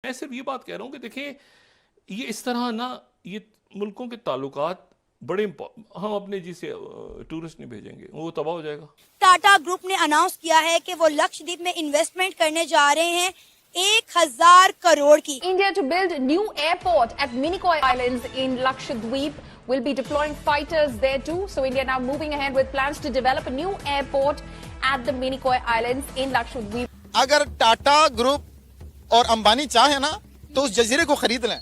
मैं सिर्फ ये बात कह रहा हूँ कि देखिए ये इस तरह ना ये मुल्कों के ताल्लुकात बड़े हम अपने जी से टूरिस्ट नहीं भेजेंगे, वो तबाह हो जाएगा। टाटा ग्रुप ने अनाउंस किया है कि वो लक्षद्वीप में इन्वेस्टमेंट करने जा रहे हैं 1,000 करोड़ की। India to build new airport at Minicoy Islands in Lakshadweep. Will be deploying fighters there too. So India now moving ahead with plans to develop a new airport at the Minicoy Islands in Lakshadweep. अगर Tata group और अंबानी चाहे ना तो उस जजीरे को खरीद लें।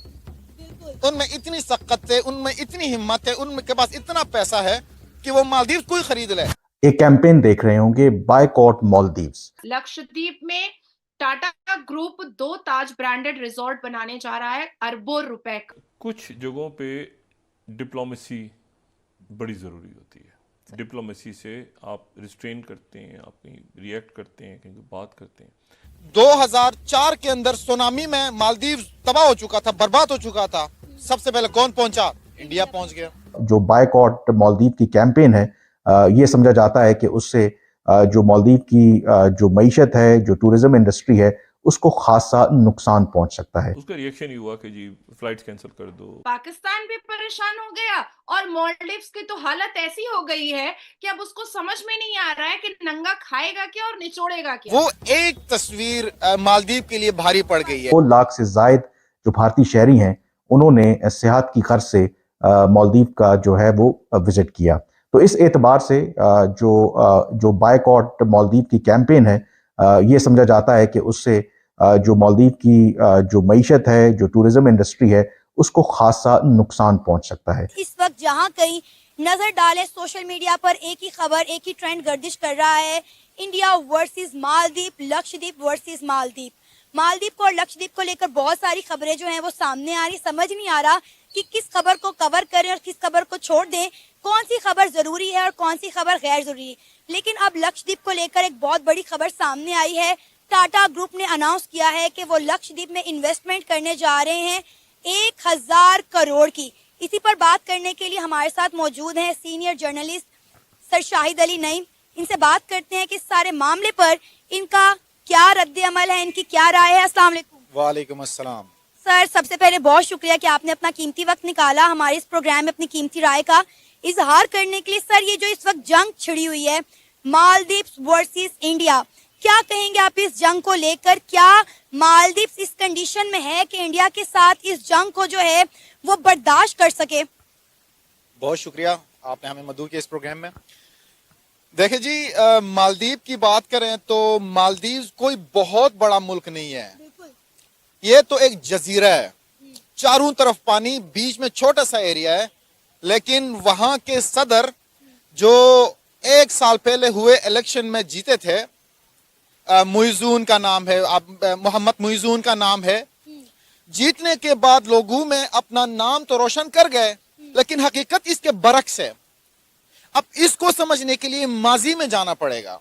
उनमें इतनी सख्त है, उनमें इतनी हिम्मत है, उनके पास इतना पैसा है कि वो मालदीव को ही खरीद ले। एक कैंपेन देख रहे होंगे बायकॉट मालदीव्स। लक्षद्वीप में टाटा ग्रुप 2 ताज ब्रांडेड रिजॉर्ट बनाने जा रहा है अरबों रुपए का। कुछ जगहों पे डिप्लोमेसी बड़ी ज़रूरी होती है। डिप्लोमेसी से आप रिस्ट्रेन करते हैं, आप कहीं रिएक्ट करते हैं, कहीं बात करते हैं। 2004 के अंदर सुनामी में मालदीव तबाह हो चुका था, बर्बाद हो चुका था। सबसे पहले कौन पहुंचा? इंडिया पहुंच गया। जो बायकॉट मालदीव की कैंपेन है, ये समझा जाता है कि उससे जो मालदीव की जो मईशत है, जो टूरिज्म इंडस्ट्री है, उसको खासा नुकसान पहुंच सकता है। उसका रिएक्शन ही हुआ कि जी फ्लाइट्स कैंसिल कर दो। पाकिस्तान भी परेशान हो गया और मालदीव्स की तो हालत ऐसी हो गई है कि अब उसको समझ में नहीं आ रहा है कि नंगा खाएगा क्या और निचोड़ेगा क्या। वो एक तस्वीर मालदीव के लिए भारी पड़ गई है। 2 लाख से जायद जो भारतीय शहरी हैं, उन्होंने सेहत की गर्ज से मालदीव का जो है वो विजिट किया। तो इस एतबार से जो बायकॉट मालदीव की कैंपेन है, ये समझा जाता है कि उससे जो मालदीव की जो मईशत है, जो टूरिज्म इंडस्ट्री है, उसको खासा नुकसान पहुंच सकता है। इस वक्त जहां कहीं नजर डाले सोशल मीडिया पर एक ही खबर, एक ही ट्रेंड गर्दिश कर रहा है, India versus Maldives, Lakshadweep versus Maldives. Maldives और लक्षद्वीप को लेकर बहुत सारी खबरें जो हैं वो सामने आ रही। समझ नहीं आ रहा कि किस खबर को कवर करें और किस खबर को छोड़ दें, कौन सी खबर जरूरी है और कौन सी खबर गैर जरूरी। लेकिन अब लक्षद्वीप को लेकर एक बहुत बड़ी खबर सामने आई है। टाटा ग्रुप ने अनाउंस किया है कि वो लक्षद्वीप में इन्वेस्टमेंट करने जा रहे हैं 1,000 करोड़ की। इसी पर बात करने के लिए हमारे साथ मौजूद हैं senior journalist sir Shahid Ali Naeem. इनसे बात करते हैं कि इस सारे मामले पर इनका क्या रद्द अमल है, इनकी क्या राय है। अस्सलाम वालेकुम। वालेकुम अस्सलाम। सर, सबसे पहले बहुत शुक्रिया कि आपने अपना कीमती वक्त निकाला हमारे इस प्रोग्राम में अपनी कीमती राय का इजहार करने के लिए। सर, ये जो इस वक्त जंग छिड़ी हुई है मालदीव्स वर्सेस इंडिया, क्या कहेंगे आप इस जंग को लेकर? क्या मालदीव्स इस कंडीशन में है कि इंडिया के साथ इस जंग को जो है वो बर्दाश्त कर सके? बहुत शुक्रिया, आपने हमें मदऊ किया इस प्रोग्राम में। देखिए जी, मालदीव की बात करें तो मालदीव कोई बहुत बड़ा मुल्क नहीं है। ये तो एक जजीरा है, चारों तरफ पानी, बीच में छोटा सा एरिया है। लेकिन वहां के सदर जो 1 साल पहले हुए इलेक्शन में जीते थे, मुइजून का नाम है, मोहम्मद मुइजून का नाम है। जीतने के बाद लोगों में अपना नाम तो रोशन कर गए, लेकिन हकीकत इसके बरक्स है। अब इसको समझने के लिए माजी में जाना पड़ेगा।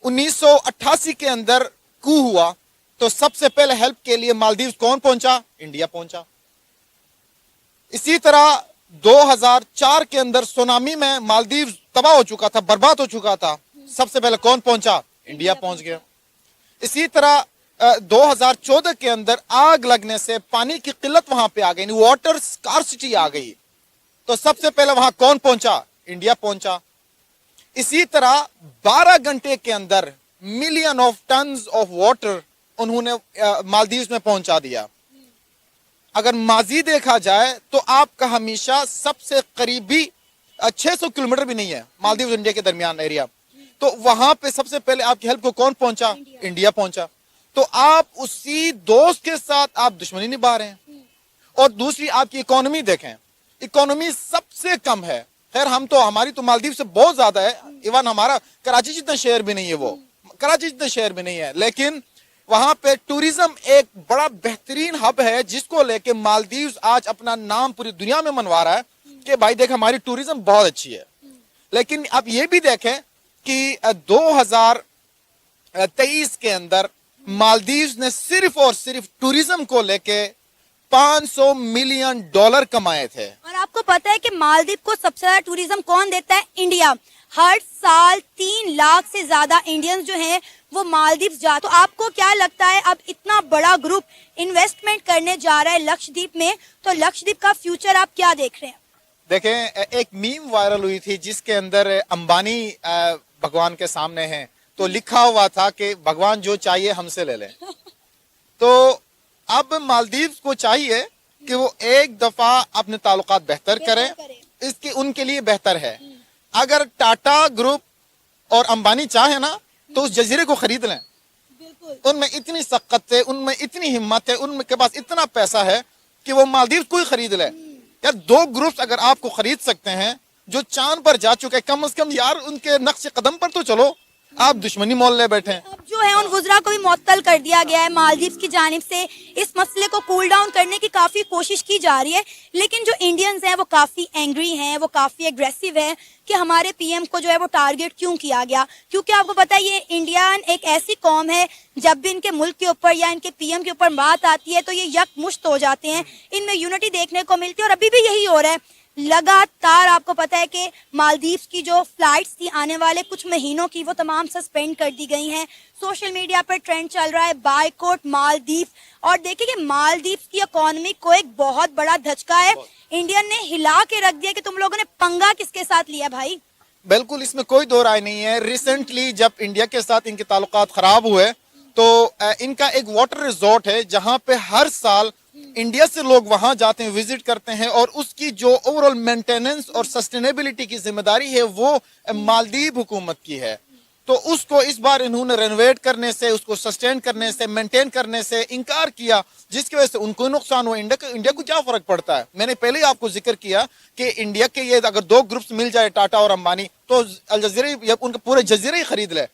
1988 के अंदर कू हुआ तो सबसे पहले हेल्प के लिए मालदीव कौन पहुंचा? इंडिया पहुंचा। इसी तरह 2004 के अंदर सुनामी में मालदीव तबाह हो चुका था, बर्बाद हो चुका था। सबसे पहले कौन पहुंचा? इंडिया पहुंच गया। इसी तरह 2014 के अंदर आग लगने से पानी की किल्लत वहां पे आ गई, वाटर स्कार्सिटी आ गई, तो सबसे पहले वहां कौन पहुंचा? इंडिया पहुंचा। इसी तरह 12 घंटे के अंदर million of tons of water उन्होंने मालदीव में पहुंचा दिया। अगर माजी देखा जाए तो आपका हमेशा सबसे करीबी 600 किलोमीटर भी नहीं है मालदीव इंडिया के दरमियान एरिया, तो वहां पे सबसे पहले आपकी हेल्प को कौन पहुंचा? इंडिया पहुंचा। तो आप उसी दोस्त के साथ आप दुश्मनी निभा रहे हैं। और दूसरी आपकी इकोनॉमी देखें, इकोनॉमी सबसे कम है। खैर, हम तो, हमारी तो मालदीव से बहुत ज्यादा है, इवन हमारा कराची जितना शहर भी नहीं है, वो कराची जितना शहर भी नहीं है। लेकिन वहां पे टूरिज्म एक बड़ा बेहतरीन हब है, जिसको लेके मालदीव आज अपना नाम पूरी दुनिया में मनवा रहा है कि भाई देख, हमारी टूरिज्म बहुत अच्छी है। लेकिन अब ये भी देखें कि 2023 के अंदर मालदीव ने सिर्फ और सिर्फ टूरिज्म को लेके $500 मिलियन कमाए थे। और आपको पता है कि मालदीव को सबसे ज्यादा टूरिज्म कौन देता है? इंडिया। हर साल 3 लाख से ज्यादा इंडियंस जो हैं वो मालदीव जा, तो आपको क्या लगता है अब इतना बड़ा ग्रुप इन्वेस्टमेंट करने जा रहा है लक्षद्वीप में, तो लक्षद्वीप का फ्यूचर आप क्या देख रहे हैं? देखें, एक मीम वायरल हुई थी जिसके अंदर अंबानी भगवान के सामने हैं, तो लिखा हुआ था कि भगवान जो चाहिए हमसे ले लें। तो अब मालदीव को चाहिए कि वो एक दफा अपने ताल्लुकात बेहतर करें, इसके उनके लिए बेहतर है। अगर टाटा ग्रुप और अंबानी चाहे ना तो उस जजीरे को खरीद लें। उनमें इतनी सख्त है, उनमें इतनी हिम्मत है, उनके पास इतना पैसा है कि वो मालदीव को ही खरीद ले। यार 2 ग्रुप्स अगर आपको खरीद सकते हैं जो चांद पर जा चुके, कम से कम यार उनके नक्शे कदम पर तो चलो, आप दुश्मनी मोल ले बैठे हैं। अब जो है उन वुज़रा को भी मुअत्तल कर दिया गया है मालदीव की जानिब से। इस मसले को कूल डाउन करने की काफ़ी कोशिश की जा रही है, लेकिन जो इंडियंस हैं वो काफ़ी एंग्री हैं, वो काफ़ी एग्रेसिव हैं कि हमारे पीएम को जो है वो टारगेट क्यों किया गया। क्योंकि आपको पता है ये इंडियन एक ऐसी कौम है, जब भी इनके मुल्क के ऊपर या इनके पीएम के ऊपर बात आती है तो ये यकमुश्त हो जाते हैं, इनमें यूनिटी देखने को मिलती है। और अभी भी यही हो रहा है। लगातार आपको पता है कि मालदीव की जो फ्लाइट्स थी आने वाले कुछ महीनों की, वो तमाम सस्पेंड कर दी गई हैं। सोशल मीडिया पर ट्रेंड चल रहा है बायकॉट मालदीव। और देखिए कि मालदीव की इकोनॉमी को एक बहुत बड़ा धचका है, इंडियन ने हिला के रख दिया कि तुम लोगों ने पंगा किसके साथ लिया भाई। बिल्कुल, इसमें कोई दो राय नहीं है। रिसेंटली जब इंडिया के साथ इनके ताल्लुकात खराब हुए तो इनका एक वाटर रिजॉर्ट है जहां पे हर साल इंडिया से लोग वहां जाते हैं, विजिट करते हैं, और उसकी जो ओवरऑल मेंटेनेंस और सस्टेनेबिलिटी की जिम्मेदारी है वो मालदीव हुकूमत की है। तो उसको इस बार इन्होंने रेनोवेट करने से, उसको सस्टेन करने से, मेंटेन करने से इनकार किया, जिसकी वजह से उनको नुकसान हुआ। इंडिया को क्या फर्क पड़ता है? मैंने पहले ही आपको जिक्र किया कि इंडिया के ये अगर 2 ग्रुप्स मिल जाए टाटा और अंबानी, तो अल जजीरा उनके पूरे जजीरे ही खरीद ले।